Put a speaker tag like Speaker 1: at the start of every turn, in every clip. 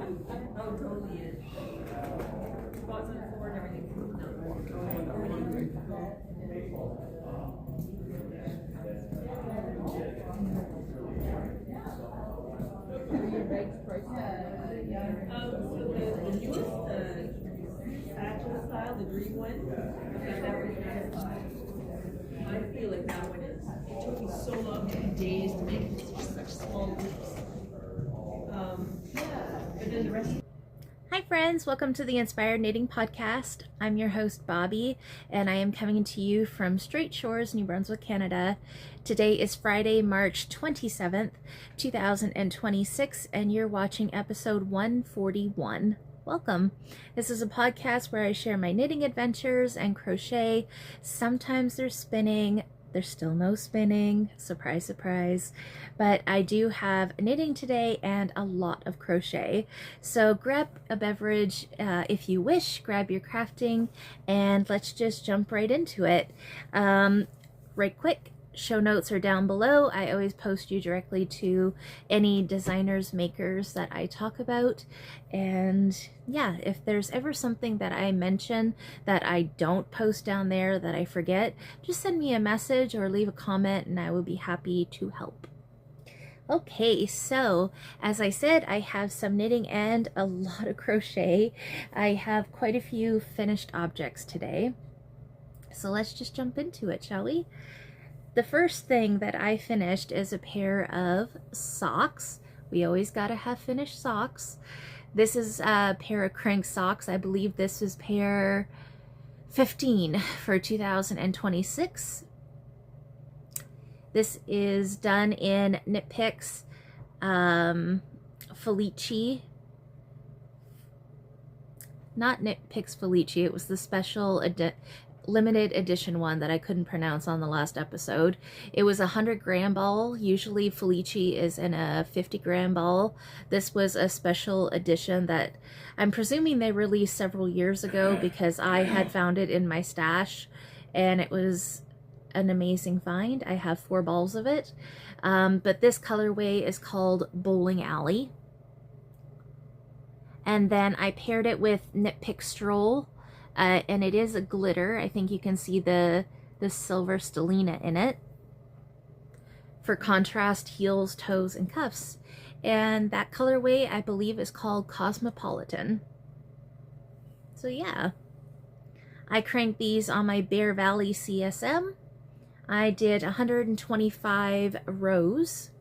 Speaker 1: Oh, totally is. Bought some for and everything. So the newest, satchel style, the green one, that was $95. I feel like that one is. It took me so long, 2 days to make such small loops. But then the rest.
Speaker 2: Hi friends, welcome to the Inspired Knitting Podcast. I'm your host Bobby, and I am coming to you from Straight Shores, New Brunswick, Canada. Today is Friday, March 27th, 2026, and you're watching episode 141. Welcome. This is a podcast where I share my knitting adventures and crochet. Sometimes there's spinning. There's still no spinning, surprise, surprise, but I do have knitting today and a lot of crochet. So grab a beverage if you wish, grab your crafting, and let's just jump right into it. Right quick. Show notes are down below. I always post you directly to any designers, makers that I talk about. And yeah, if there's ever something that I mention that I don't post down there that I forget, just send me a message or leave a comment and I will be happy to help. Okay, so as I said, I have some knitting and a lot of crochet. I have quite a few finished objects today. So let's just jump into it, shall we? The first thing that I finished is a pair of socks. We always gotta have finished socks. This is a pair of crank socks. I believe this is pair 15 for 2026. This is done in Knit Picks Felici. Not Knit Picks Felici, it was the special limited edition one that I couldn't pronounce on the last episode. It was a 100-gram ball. Usually Felici is in a 50-gram ball. This was a special edition that I'm presuming they released several years ago because I had found it in my stash and it was an amazing find. I have 4 balls of it. But this colorway is called Bowling Alley. And then I paired it with Knit Pick Stroll. And it is a glitter. I think you can see the silver stellina in it for contrast heels, toes, and cuffs. And that colorway, I believe, is called Cosmopolitan. So yeah, I cranked these on my Bear Valley CSM. I did 125 rows.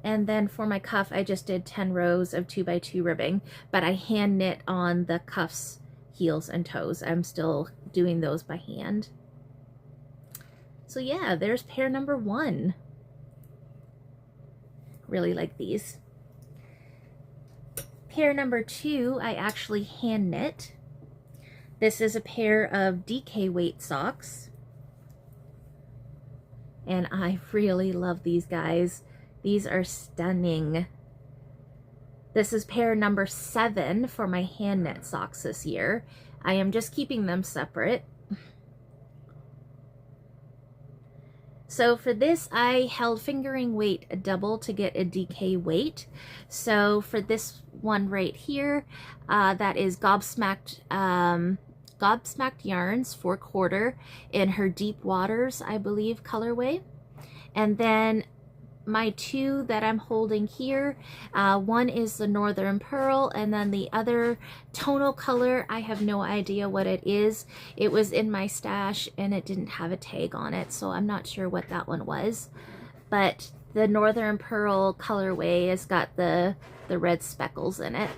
Speaker 2: And then for my cuff, I just did 10 rows of 2x2 ribbing, but I hand knit on the cuffs, heels, and toes. I'm still doing those by hand. So yeah, there's pair number 1. Really like these. Pair number 2, I actually hand knit. This is a pair of DK weight socks. And I really love these guys. These are stunning. This is pair number 7 for my hand knit socks this year. I am just keeping them separate. So for this, I held fingering weight double to get a DK weight. So for this one right here, that is Gobsmacked Yarns 4/4 in her Deep Waters, I believe, colorway. And then my 2 that I'm holding here, one is the Northern Pearl, and then the other tonal color, I have no idea what it is. It was in my stash and it didn't have a tag on it, so I'm not sure what that one was. But the Northern Pearl colorway has got the red speckles in it.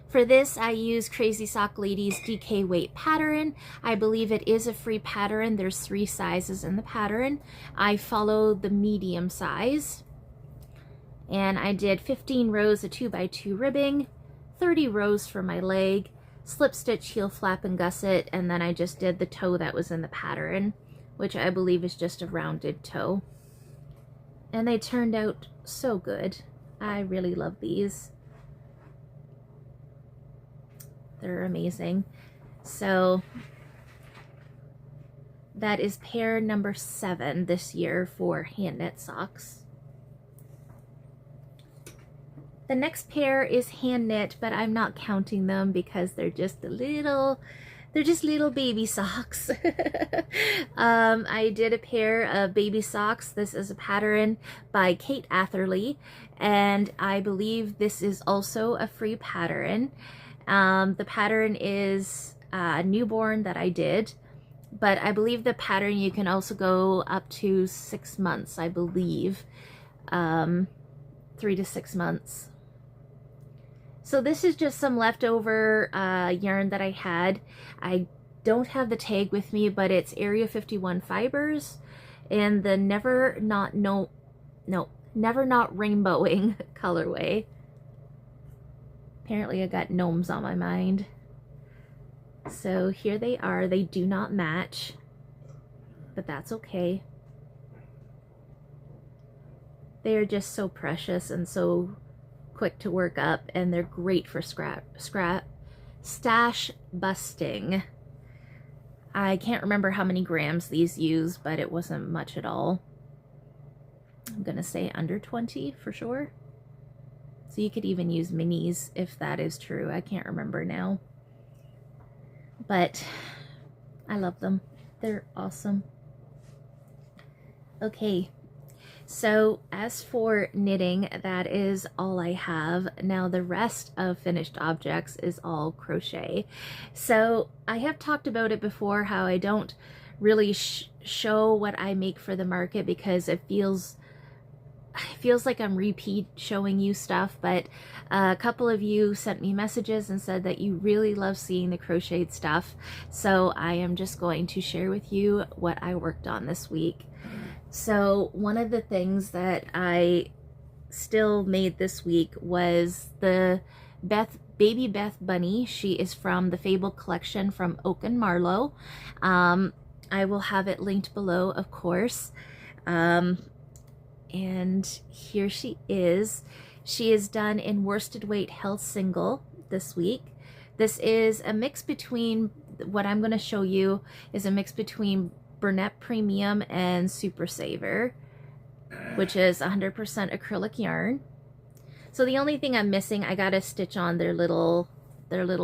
Speaker 2: For this, I use Crazy Sock Lady's DK weight pattern. I believe it is a free pattern. There's 3 sizes in the pattern. I follow the medium size. And I did 15 rows of 2x2 ribbing, 30 rows for my leg, slip stitch, heel flap, and gusset, and then I just did the toe that was in the pattern, which I believe is just a rounded toe. And they turned out so good. I really love these. They're amazing. So that is pair number 7 this year for hand knit socks. The next pair is hand knit, but I'm not counting them because they're just little baby socks. I did a pair of baby socks. This is a pattern by Kate Atherley, and I believe this is also a free pattern. The pattern is newborn that I did, but I believe the pattern you can also go up to 6 months, I believe. 3 to 6 months. So this is just some leftover yarn that I had. I don't have the tag with me, but it's Area 51 fibers and the Never Not Rainbowing colorway. Apparently I got gnomes on my mind. So here they are. They do not match, but that's okay. They are just so precious and so quick to work up, and they're great for stash busting. I can't remember how many grams these use, but it wasn't much at all. I'm gonna say under 20 for sure. So you could even use minis if that is true. I can't remember now, but I love them. They're awesome. Okay. So as for knitting, that is all I have. Now the rest of finished objects is all crochet. So I have talked about it before, how I don't really show what I make for the market because it feels like I'm repeat showing you stuff, but a couple of you sent me messages and said that you really love seeing the crocheted stuff. So I am just going to share with you what I worked on this week. So one of the things that I still made this week was the Baby Beth bunny. She is from the Fable collection from Oak and Marlow. I will have it linked below, of course. And here she is. She is done in worsted weight held single this week. This is a mix between, what I'm going to show you is a mix between Bernette Premium and Super Saver, which is 100% acrylic yarn. So the only thing I'm missing, I gotta stitch on their little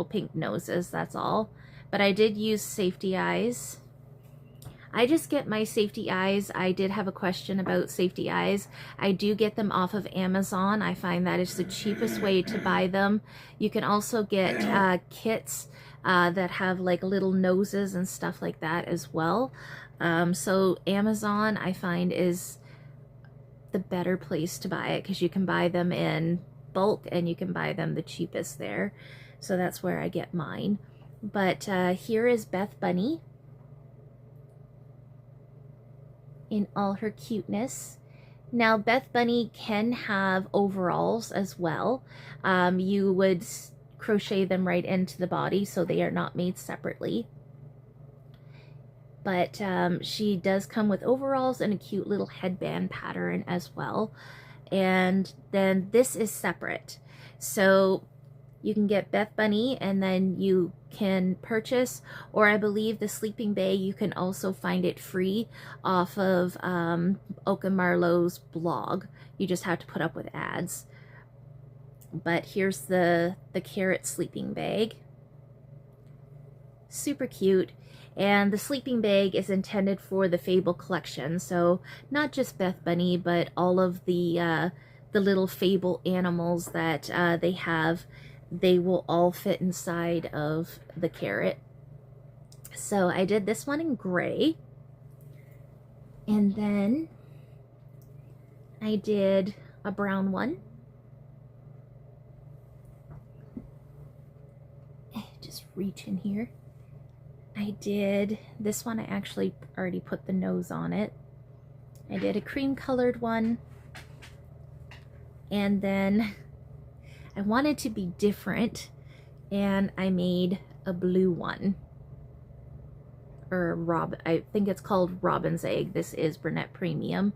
Speaker 2: pink noses, that's all. But I did use safety eyes. I just get my safety eyes. I did have a question about safety eyes. I do get them off of Amazon. I find that is the cheapest way to buy them. You can also get kits that have like little noses and stuff like that as well. So Amazon, I find, is the better place to buy it because you can buy them in bulk and you can buy them the cheapest there. So that's where I get mine. But here is Beth Bunny in all her cuteness. Now Beth Bunny can have overalls as well. You would crochet them right into the body, so they are not made separately. But she does come with overalls and a cute little headband pattern as well. And then this is separate. So you can get Beth Bunny and then you can purchase, or I believe the sleeping bag, you can also find it free off of Oak and Marlow's blog. You just have to put up with ads. But here's the carrot sleeping bag. Super cute. And the sleeping bag is intended for the Fable collection, so not just Beth Bunny, but all of the little Fable animals that they have. They will all fit inside of the carrot. So I did this one in gray, and then I did a brown one. Just reach in here. I did this one. I actually already put the nose on it. I did a cream colored one, and then I wanted to be different and I made a blue one, or I think it's called Robin's Egg. This is Bernette Premium.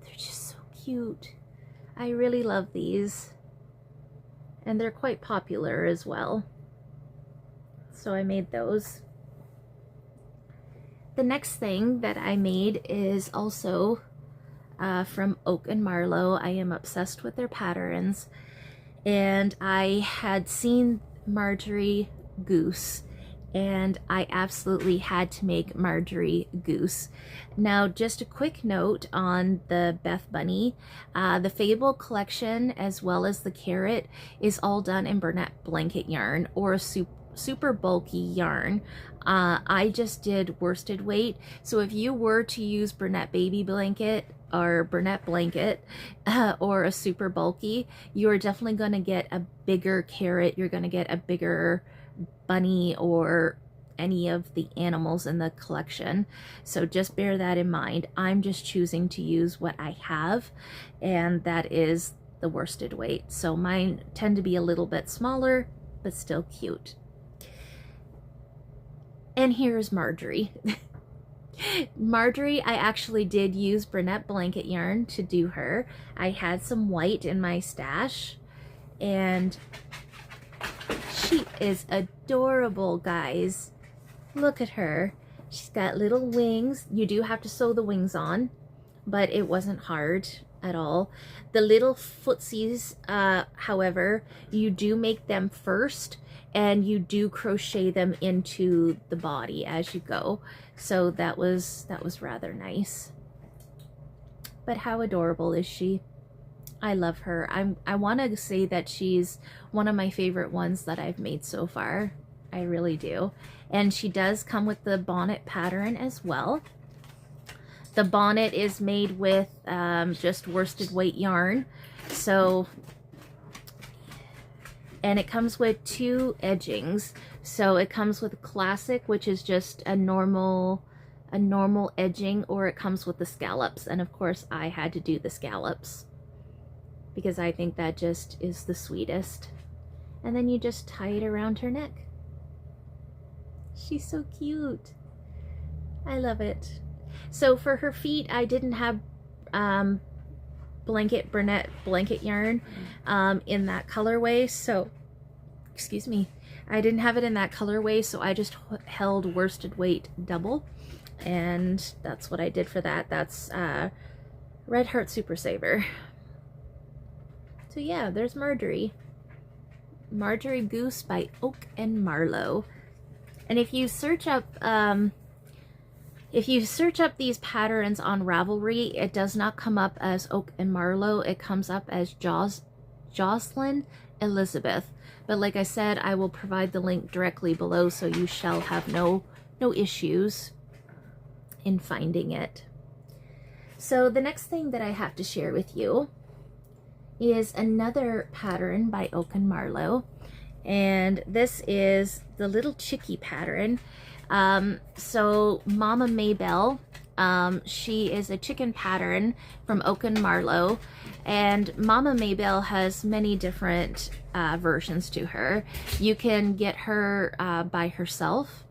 Speaker 2: They're just so cute. I really love these, and they're quite popular as well. So I made those. The next thing that I made is also from Oak and Marlow. I am obsessed with their patterns. And I had seen Marjorie Goose, and I absolutely had to make Marjorie Goose. Now, just a quick note on the Beth Bunny. The Fable collection, as well as the Carrot, is all done in Burnett blanket yarn, or a super bulky yarn. I just did worsted weight, so if you were to use Burnett baby blanket or Burnett blanket or a super bulky, you're definitely going to get a bigger Carrot, you're going to get a bigger bunny, or any of the animals in the collection. So just bear that in mind. I'm just choosing to use what I have, and that is the worsted weight. So mine tend to be a little bit smaller, but still cute. And here's Marjorie. Marjorie, I actually did use Burnett blanket yarn to do her. I had some white in my stash, and she is adorable, guys. Look at her. She's got little wings. You do have to sew the wings on, but it wasn't hard at all. The little footsies, however, you do make them first, and you do crochet them into the body as you go. So that was rather nice. But how adorable is she? I love her. I want to say that she's one of my favorite ones that I've made so far. I really do. And she does come with the bonnet pattern as well. The bonnet is made with just worsted weight yarn. So, and it comes with 2 edgings. So it comes with classic, which is just a normal edging, or it comes with the scallops. And of course I had to do the scallops because I think that just is the sweetest. And then you just tie it around her neck. She's so cute. I love it. So for her feet, I didn't have Burnett blanket yarn in that colorway. So, excuse me, I didn't have it in that colorway, so I just held worsted weight double, and that's what I did for that. That's Red Heart Super Saver. So yeah, there's Marjorie. Marjorie Goose by Oak and Marlow. And if you search up these patterns on Ravelry, it does not come up as Oak and Marlow. It comes up as Jocelyn Elizabeth. But like I said, I will provide the link directly below, so you shall have no issues in finding it. So the next thing that I have to share with you is another pattern by Oak and Marlow. And this is the Little Chickie pattern. So Mama Maybelle, she is a chicken pattern from Oak and Marlow, and Mama Maybelle has many different versions to her. You can get her by herself.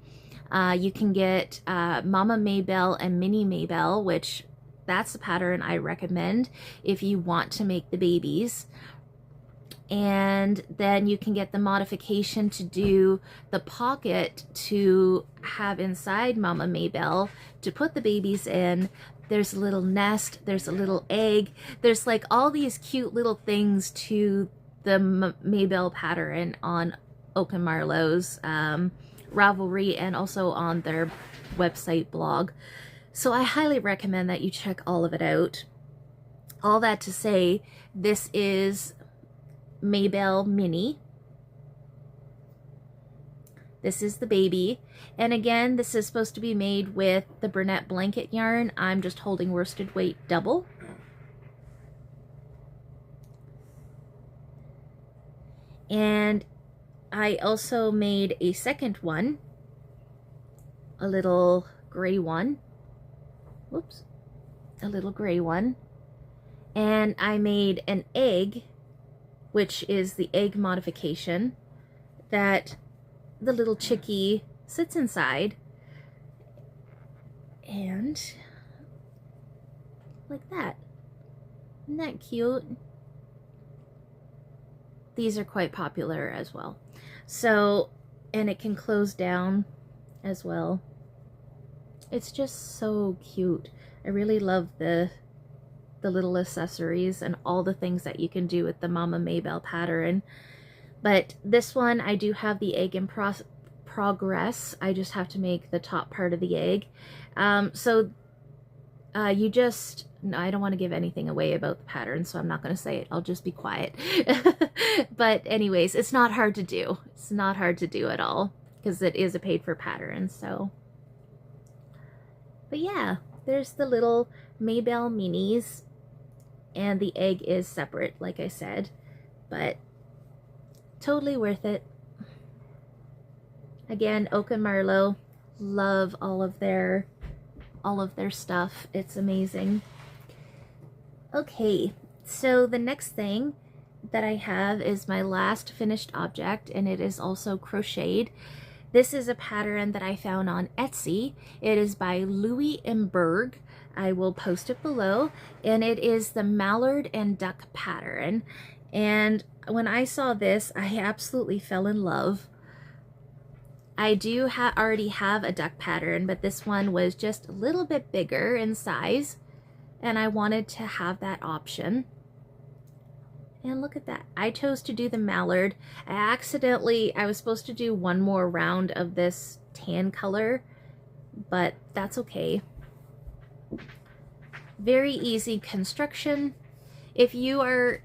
Speaker 2: You can get Mama Maybelle and Mini Maybelle, which that's the pattern I recommend if you want to make the babies. And then you can get the modification to do the pocket to have inside Mama Maybelle to put the babies in. There's a little nest, there's a little egg, there's like all these cute little things to the Maybelle pattern on Oak and Marlow's Ravelry, and also on their website blog. So I highly recommend that you check all of it out. All that to say, this is Maybelle Mini. This is the baby, and again, this is supposed to be made with the Burnett blanket yarn. I'm just holding worsted weight double. And I also made a second one, a little gray one. Whoops, a little gray one. And I made an egg, which is the egg modification that the little chickie sits inside. And like that. Isn't that cute? These are quite popular as well. So, and it can close down as well. It's just so cute. I really love the the little accessories and all the things that you can do with the Mama Maybelle pattern. But this one, I do have the egg in progress. I just have to make the top part of the egg. You just, no, I don't want to give anything away about the pattern, so I'm not going to say it. I'll just be quiet. But anyways, it's not hard to do. It's not hard to do at all, because it is a paid for pattern, so. But yeah, there's the little Maybelle minis, and the egg is separate, like I said, but totally worth it. Again, Oak and Marlow, love all of their stuff. It's amazing. Okay, so the next thing that I have is my last finished object, and it is also crocheted. This is a pattern that I found on Etsy. It is by Louis and Berg. I will post it below, and it is the Mallard and Duck pattern. And when I saw this, I absolutely fell in love. I do already have a duck pattern, but this one was just a little bit bigger in size, and I wanted to have that option. And look at that. I chose to do the mallard. I was supposed to do one more round of this tan color, but that's okay. Very easy construction. If you are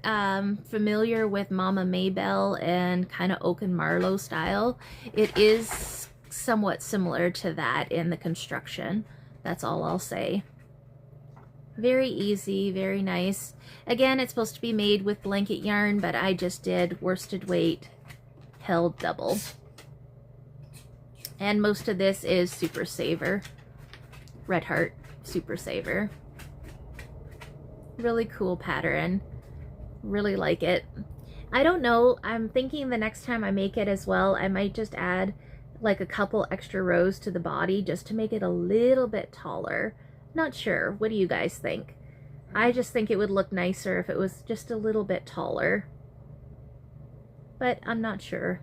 Speaker 2: familiar with Mama Maybelle and kind of Oak and Marlow style, it is somewhat similar to that in the construction. That's all I'll say. Very easy, very nice. Again, it's supposed to be made with blanket yarn, but I just did worsted weight held double. And most of this is Super Saver. Red Heart Super Saver. Really cool pattern. Really like it. I don't know, I'm thinking the next time I make it as well, I might just add like a couple extra rows to the body just to make it a little bit taller. Not sure. What do you guys think? I just think it would look nicer if it was just a little bit taller. But I'm not sure.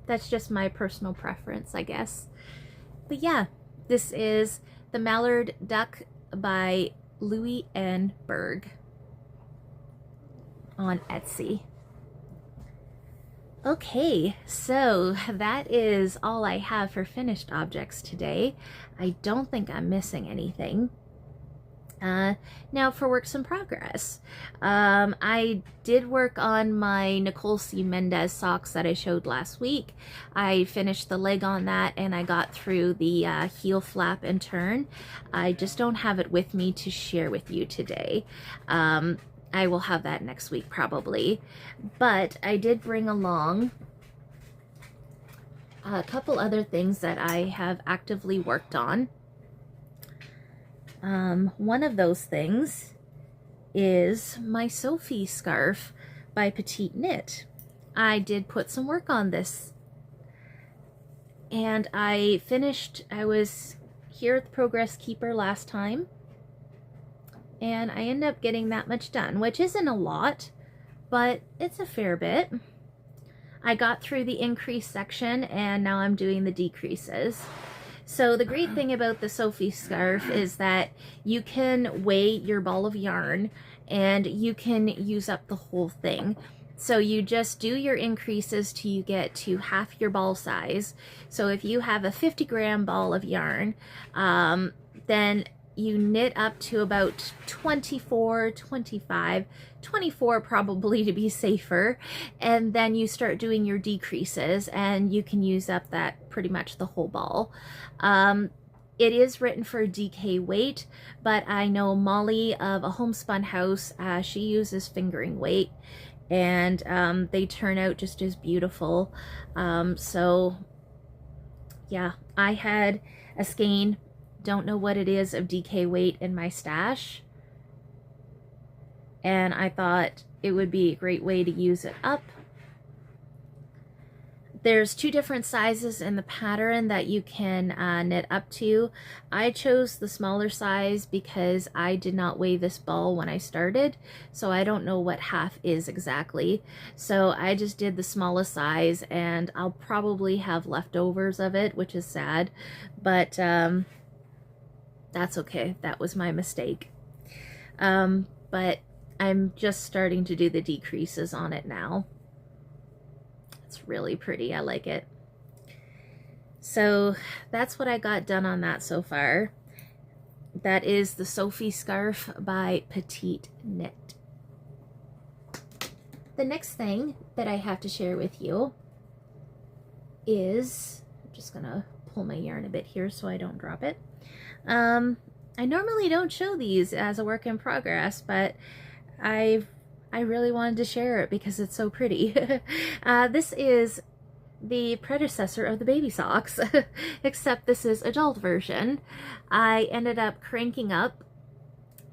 Speaker 2: That's just my personal preference, I guess. But yeah, this is the Mallard Duck by Louis N. Berg on Etsy. Okay, so that is all I have for finished objects today. I don't think I'm missing anything. Now for works in progress. I did work on my Nicole C. Mendez socks that I showed last week. I finished the leg on that, and I got through the heel flap and turn. I just don't have it with me to share with you today. I will have that next week probably, but I did bring along a couple other things that I have actively worked on. One of those things is my Sophie scarf by Petiteknit. I did put some work on this, and I was here at the Progress Keeper last time, and I ended up getting that much done, which isn't a lot, but it's a fair bit. I got through the increase section, and now I'm doing the decreases. So the great thing about the Sophie scarf is that you can weigh your ball of yarn, and you can use up the whole thing. So you just do your increases till you get to half your ball size. So if you have a 50-gram ball of yarn, then you knit up to about 24, 25, 24 probably to be safer, and then you start doing your decreases, and you can use up that pretty much the whole ball. It is written for DK weight, but I know Molly of a Homespun House, she uses fingering weight, and they turn out just as beautiful. So yeah, I had a skein, don't know what it is, of DK weight in my stash, and I thought it would be a great way to use it up. There's two different sizes in the pattern that you can knit up to. I chose the smaller size because I did not weigh this ball when I started, so I don't know what half is exactly. So I just did the smallest size, and I'll probably have leftovers of it, which is sad, but that's okay. That was my mistake. but I'm just starting to do the decreases on it now. It's really pretty. I like it. So that's what I got done on that so far. That is the Sophie scarf by Petiteknit. The next thing that I have to share with you is, I'm just gonna pull my yarn a bit here so I don't drop it. I normally don't show these as a work in progress, but I really wanted to share it because it's so pretty. This is the predecessor of the baby socks, except this is adult version. I ended up cranking up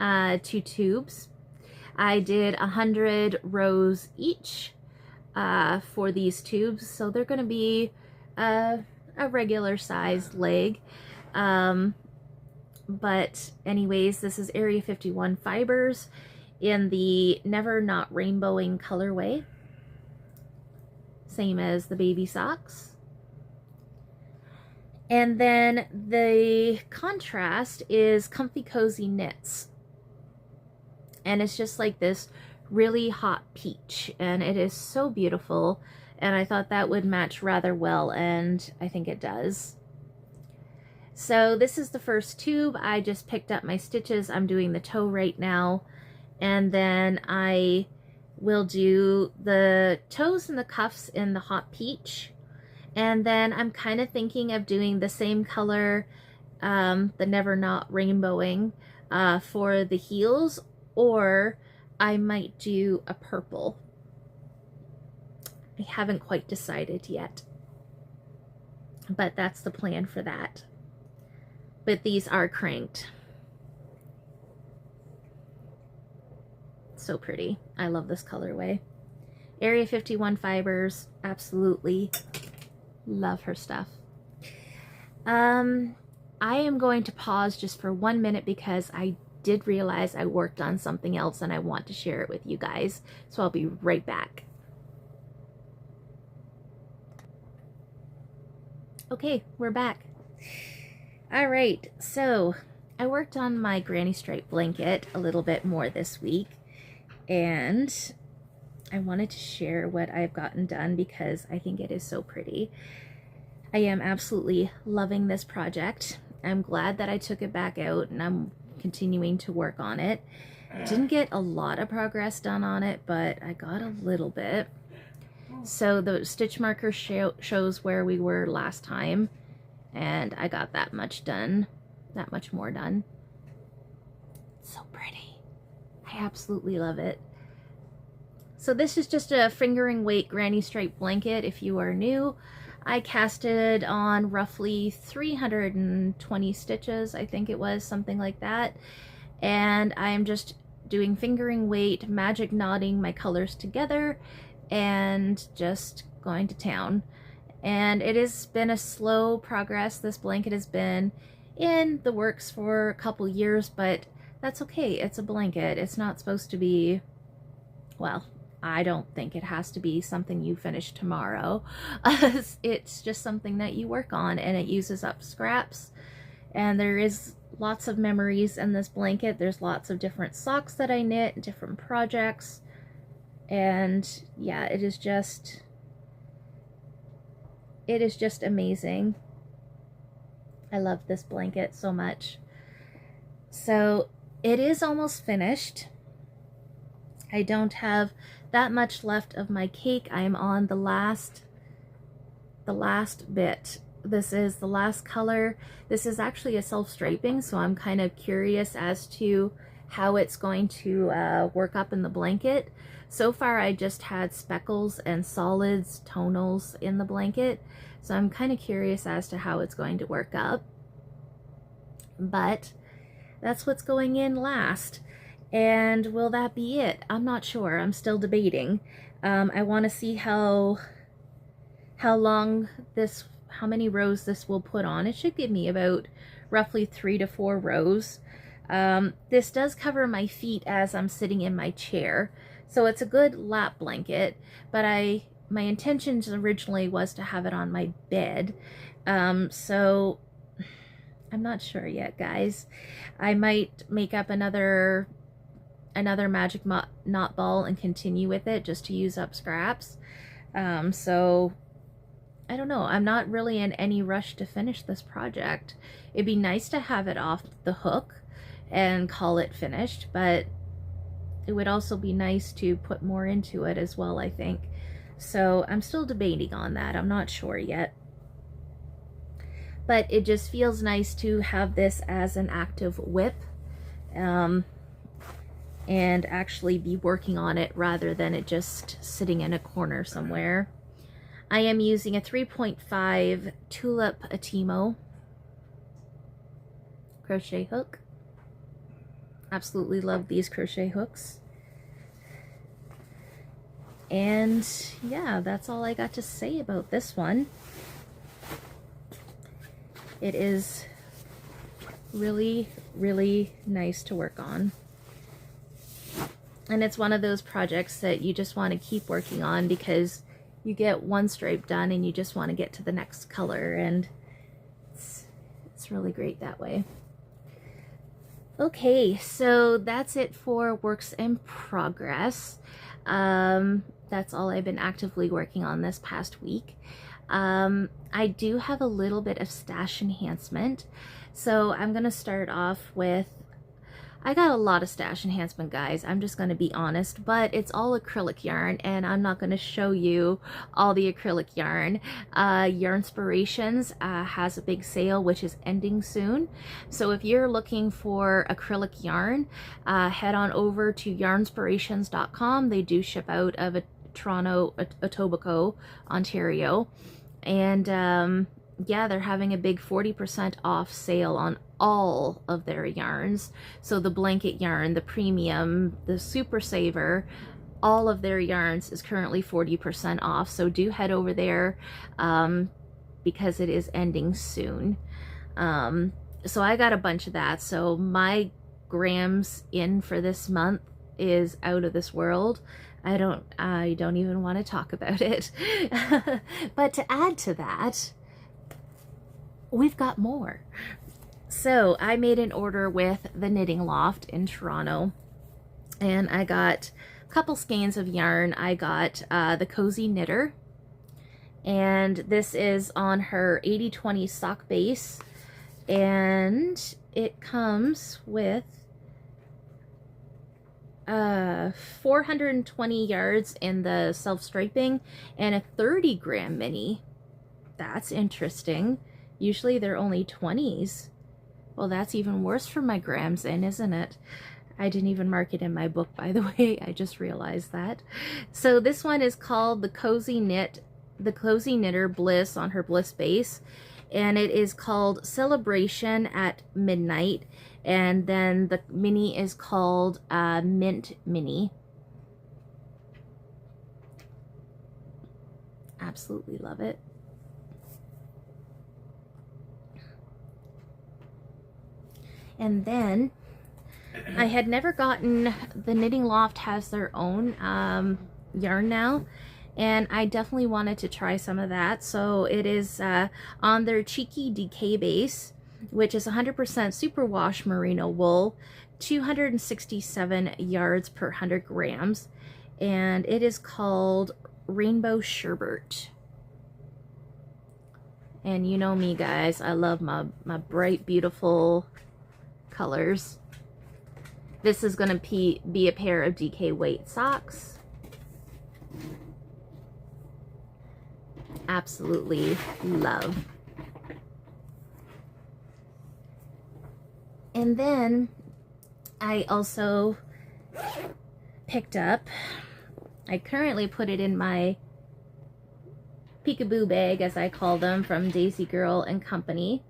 Speaker 2: 2 tubes. I did 100 rows each for these tubes, so they're going to be a regular sized leg. But anyways, this is Area 51 fibers in the Never Not Rainbowing colorway, same as the baby socks. And then the contrast is Comfy Cozy Knits, and it's just like this really hot peach, and it is so beautiful, and I thought that would match rather well, and I think it does. So this is the first tube. I just picked up my stitches. I'm doing the toe right now, and then I will do the toes and the cuffs in the hot peach, and then I'm kind of thinking of doing the same color, the Never Not Rainbowing, for the heels, or I might do a purple. I haven't quite decided yet, but that's the plan for that. But these are cranked. So pretty. I love this colorway. Area 51 fibers, absolutely love her stuff. I am going to pause just for 1 minute because I did realize I worked on something else and I want to share it with you guys. So I'll be right back. Okay, we're back. All right, so I worked on my granny stripe blanket a little bit more this week, and I wanted to share what I've gotten done because I think it is so pretty. I am absolutely loving this project. I'm glad that I took it back out, and I'm continuing to work on it. Didn't get a lot of progress done on it, but I got a little bit. So the stitch marker shows where we were last time, and I got that much done, that much more done. It's so pretty. I absolutely love it. So this is just a fingering weight granny stripe blanket. If you are new, I casted on roughly 320 stitches, I think it was, something like that. And I am just doing fingering weight, magic knotting my colors together, and just going to town. And it has been a slow progress. This blanket has been in the works for a couple years, but that's okay. It's a blanket. It's not supposed to be, well, I don't think it has to be something you finish tomorrow. It's just something that you work on, and it uses up scraps. And there is lots of memories in this blanket. There's lots of different socks that I knit, different projects. And yeah, it is just amazing. I love this blanket so much. So it is almost finished. I don't have that much left of my cake. I am on the last bit. This is the last color. This is actually a self-striping, so I'm kind of curious as to how it's going to work up in the blanket. So far I just had speckles and solids, tonals in the blanket, so I'm kind of curious as to how it's going to work up. But that's what's going in last. And will that be it? I'm not sure. I'm still debating. I want to see how many rows this will put on. It should give me about roughly 3 to 4 rows. This does cover my feet as I'm sitting in my chair, so it's a good lap blanket, but my intentions originally was to have it on my bed. So I'm not sure yet, guys. I might make up another another magic knot ball and continue with it just to use up scraps. So I don't know, I'm not really in any rush to finish this project. It'd be nice to have it off the hook and call it finished, but it would also be nice to put more into it as well, I think. So I'm still debating on that. I'm not sure yet. But it just feels nice to have this as an active whip, and actually be working on it rather than it just sitting in a corner somewhere. I am using a 3.5 Tulip Atimo crochet hook. Absolutely love these crochet hooks. And yeah, that's all I got to say about this one. It is really, really nice to work on. And it's one of those projects that you just want to keep working on because you get one stripe done and you just want to get to the next color, and it's really great that way. Okay, so that's it for works in progress. That's all I've been actively working on this past week. I do have a little bit of stash enhancement. So I'm going to start off with, I got a lot of stash enhancement, guys. I'm just going to be honest, but it's all acrylic yarn, and I'm not going to show you all the acrylic yarn. Yarnspirations has a big sale, which is ending soon. So if you're looking for acrylic yarn, head on over to yarnspirations.com. They do ship out of Toronto, Etobicoke, Ontario. And yeah, they're having a big 40% off sale on all of their yarns. So the blanket yarn, the premium, the super saver, all of their yarns is currently 40% off. So do head over there because it is ending soon. So I got a bunch of that. So my grams in for this month is out of this world. I don't even want to talk about it. But to add to that, we've got more. So I made an order with the Knitting Loft in Toronto, and I got a couple skeins of yarn. I got the Cozy Knitter, and this is on her 80/20 sock base, and it comes with 420 yards in the self-striping and a 30-gram mini. That's interesting. Usually they're only 20s. Well, that's even worse for my grams in, isn't it? I didn't even mark it in my book, by the way. I just realized that. So this one is called the Cozy Knitter Bliss on her Bliss base. And it is called Celebration at Midnight. And then the mini is called Mint Mini. Absolutely love it. And then I had never gotten, the Knitting Loft has their own yarn now, and I definitely wanted to try some of that. So it is on their Cheeky DK base, which is 100% superwash merino wool, 267 yards per 100 grams, and it is called Rainbow Sherbet. And you know me, guys, I love my bright, beautiful colors. This is going to be a pair of DK weight socks. Absolutely love. And then I also picked up, I currently put it in my peekaboo bag, as I call them, from Daisy Girl and Company.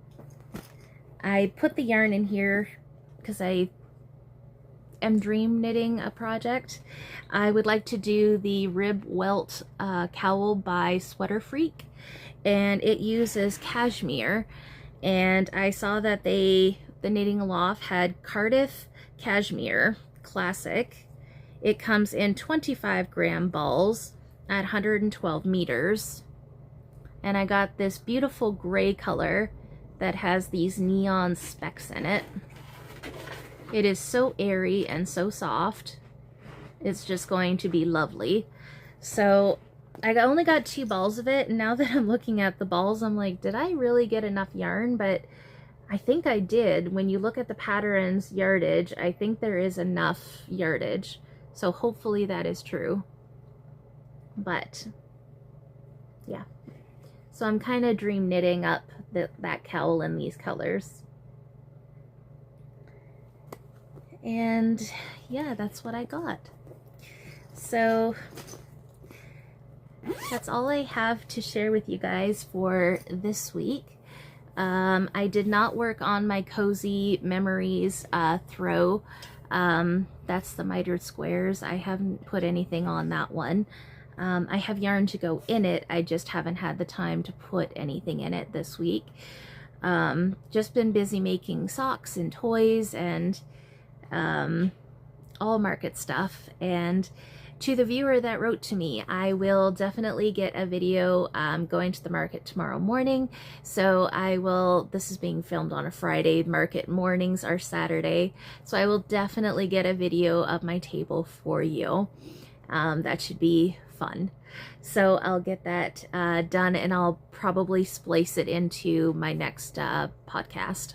Speaker 2: I put the yarn in here because I am dream knitting a project. I would like to do the Rib Welt Cowl by Sweater Freak, and it uses cashmere. And I saw that the Knitting Loft had Cardiff Cashmere Classic. It comes in 25-gram balls at 112 meters. And I got this beautiful gray color that has these neon specks in it. It is so airy and so soft. It's just going to be lovely. So I only got 2 balls of it, and now that I'm looking at the balls, I'm like, did I really get enough yarn? But I think I did. When you look at the pattern's yardage, I think there is enough yardage. So hopefully that is true. But yeah. So I'm kind of dream knitting up that cowl in these colors. And yeah, that's what I got. So that's all I have to share with you guys for this week. I did not work on my Cozy Memories throw. That's the mitered squares. I haven't put anything on that one. I have yarn to go in it. I just haven't had the time to put anything in it this week. Just been busy making socks and toys and all market stuff. And to the viewer that wrote to me, I will definitely get a video going to the market tomorrow morning. So I will, this is being filmed on a Friday, market mornings are Saturday. So I will definitely get a video of my table for you. That should be fun. So I'll get that done, and I'll probably splice it into my next podcast.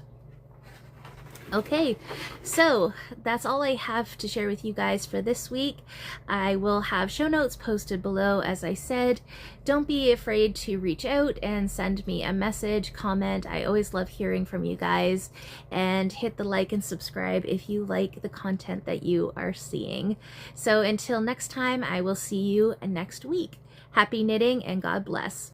Speaker 2: Okay, so that's all I have to share with you guys for this week. I will have show notes posted below, as I said. Don't be afraid to reach out and send me a message, comment. I always love hearing from you guys. And hit the like and subscribe if you like the content that you are seeing. So until next time, I will see you next week. Happy knitting and God bless.